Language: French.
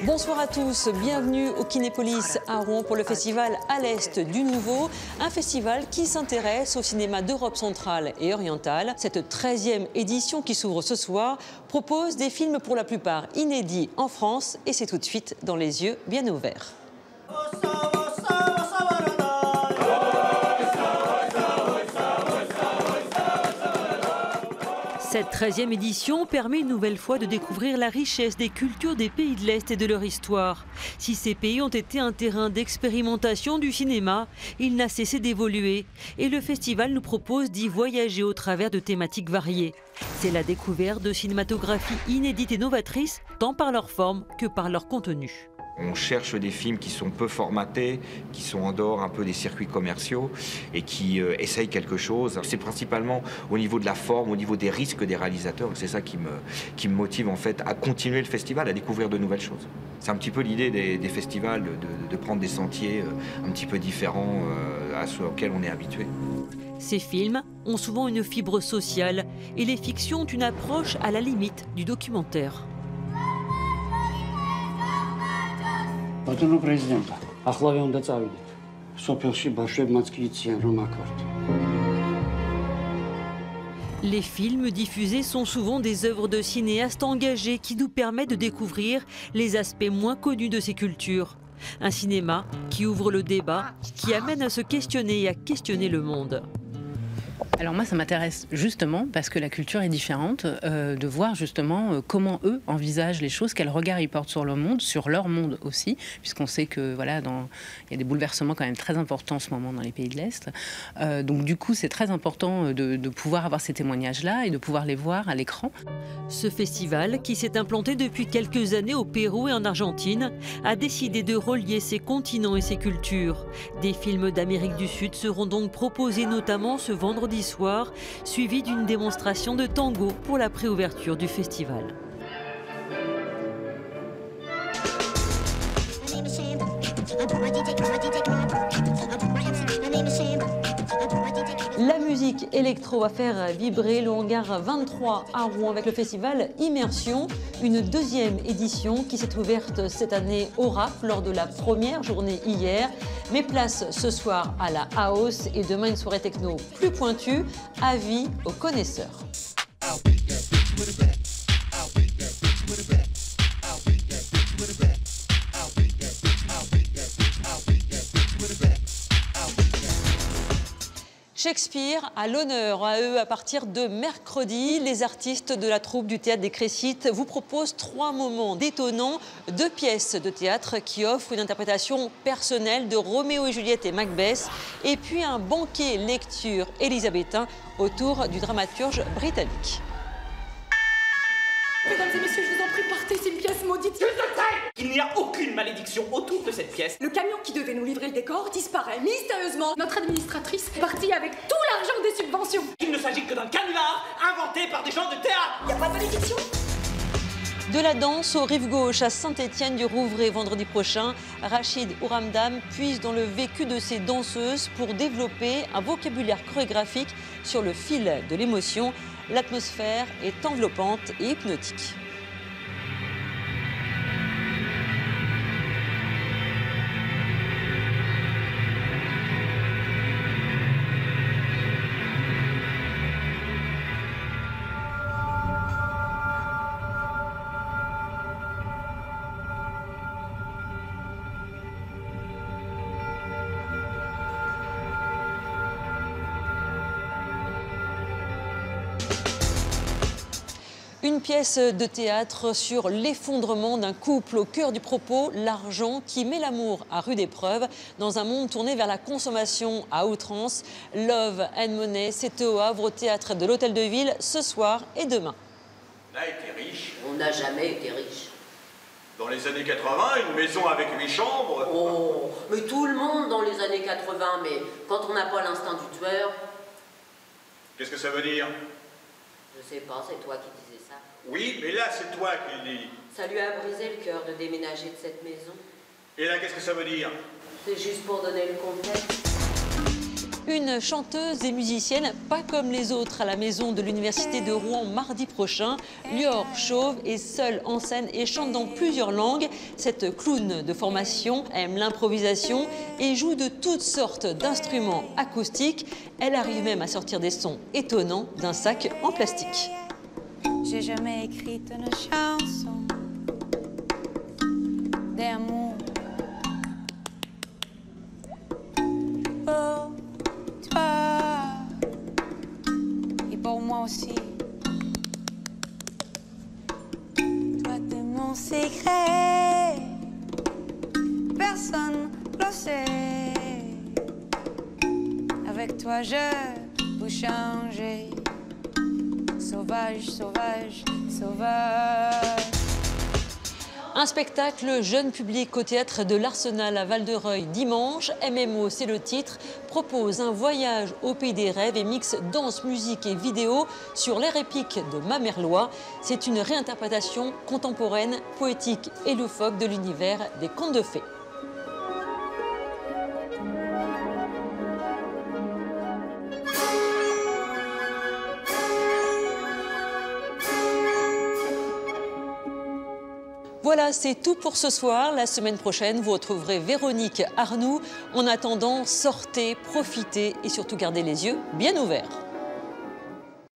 Bonsoir à tous, bienvenue au Kinépolis à Rouen pour le festival À l'Est du Nouveau, un festival qui s'intéresse au cinéma d'Europe centrale et orientale. Cette 13e édition qui s'ouvre ce soir propose des films pour la plupart inédits en France et c'est tout de suite dans les yeux bien ouverts. Cette 13e édition permet une nouvelle fois de découvrir la richesse des cultures des pays de l'Est et de leur histoire. Si ces pays ont été un terrain d'expérimentation du cinéma, il n'a cessé d'évoluer. Et le festival nous propose d'y voyager au travers de thématiques variées. C'est la découverte de cinématographie inédite et novatrice, tant par leur forme que par leur contenu. On cherche des films qui sont peu formatés, qui sont en dehors un peu des circuits commerciaux et qui essayent quelque chose. C'est principalement au niveau de la forme, au niveau des risques des réalisateurs. C'est ça qui me motive en fait à continuer le festival, à découvrir de nouvelles choses. C'est un petit peu l'idée des festivals, de prendre des sentiers un petit peu différents à ceux auxquels on est habitué. Ces films ont souvent une fibre sociale et les fictions ont une approche à la limite du documentaire. Բادոնու պրեզիդենտը, ախլավի ունდა ծավիդետ, սոպյոսի բաշև մացկիցիան ռոմակորդ. Les films diffusés sont souvent des œuvres de cinéastes engagés qui nous permettent de découvrir les aspects moins connus de ces cultures. Un cinéma qui ouvre le débat, qui amène à se questionner et à questionner le monde. Alors moi, ça m'intéresse justement parce que la culture est différente, de voir justement comment eux envisagent les choses, quel regard ils portent sur le monde, sur leur monde aussi, puisqu'on sait que voilà, il y a des bouleversements quand même très importants en ce moment dans les pays de l'Est. Donc du coup, c'est très important de pouvoir avoir ces témoignages-là et de pouvoir les voir à l'écran. Ce festival, qui s'est implanté depuis quelques années au Pérou et en Argentine, a décidé de relier ces continents et ces cultures. Des films d'Amérique du Sud seront donc proposés notamment ce vendredi soir, suivi d'une démonstration de tango pour la préouverture du festival. La musique électro va faire vibrer le hangar 23 à Rouen avec le festival Immersion, une deuxième édition qui s'est ouverte cette année au RAF lors de la première journée hier. Mais place ce soir à la house et demain une soirée techno plus pointue, avis aux connaisseurs. Shakespeare à l'honneur à eux à partir de mercredi. Les artistes de la troupe du Théâtre des Crécites vous proposent 3 moments détonnants, 2 pièces de théâtre qui offrent une interprétation personnelle de Roméo et Juliette et Macbeth et puis un banquet lecture élisabétain autour du dramaturge britannique. Mesdames et messieurs, je vous en prie, partez, c'est une pièce maudite. Il n'y a aucune malédiction autour de cette pièce. Le camion qui devait nous livrer le décor disparaît mystérieusement. Notre administratrice est partie avec tout l'argent des subventions. Il ne s'agit que d'un canular inventé par des gens de théâtre. Il n'y a pas de malédiction. De la danse aux rives gauche à Saint-Étienne-du-Rouvray vendredi prochain, Rachid Ouramdam puise dans le vécu de ces danseuses pour développer un vocabulaire chorégraphique sur le fil de l'émotion. L'atmosphère est enveloppante et hypnotique. Une pièce de théâtre sur l'effondrement d'un couple au cœur du propos, l'argent qui met l'amour à rude épreuve dans un monde tourné vers la consommation à outrance. Love and Money, c'est au Havre, au théâtre de l'Hôtel de Ville, ce soir et demain. On a été riche. On n'a jamais été riche. Dans les années 80, une maison avec 8 chambres. Oh, mais tout le monde dans les années 80, mais quand on n'a pas l'instinct du tueur... Qu'est-ce que ça veut dire? Je sais pas, c'est toi qui disais ça. Oui, mais là, c'est toi qui le dis. Ça lui a brisé le cœur de déménager de cette maison. Et là, qu'est-ce que ça veut dire? C'est juste pour donner le contexte. Une chanteuse et musicienne pas comme les autres à la maison de l'Université de Rouen mardi prochain. Lior Chauve est seule en scène et chante dans plusieurs langues. Cette clown de formation aime l'improvisation et joue de toutes sortes d'instruments acoustiques. Elle arrive même à sortir des sons étonnants d'un sac en plastique. J'ai jamais écrit une chanson d'amour pour toi et pour moi aussi. Toi t'es mon secret, personne le sait. Avec toi je peux changer. Sauvage, sauvage, sauvage. Un spectacle jeune public au théâtre de l'Arsenal à Val-de-Reuil dimanche. MMO, c'est le titre, propose un voyage au pays des rêves et mixe danse, musique et vidéo sur l'air épique de Mamerlois. C'est une réinterprétation contemporaine, poétique et loufoque de l'univers des contes de fées. Voilà, c'est tout pour ce soir. La semaine prochaine, vous retrouverez Véronique Arnoux. En attendant, sortez, profitez et surtout gardez les yeux bien ouverts.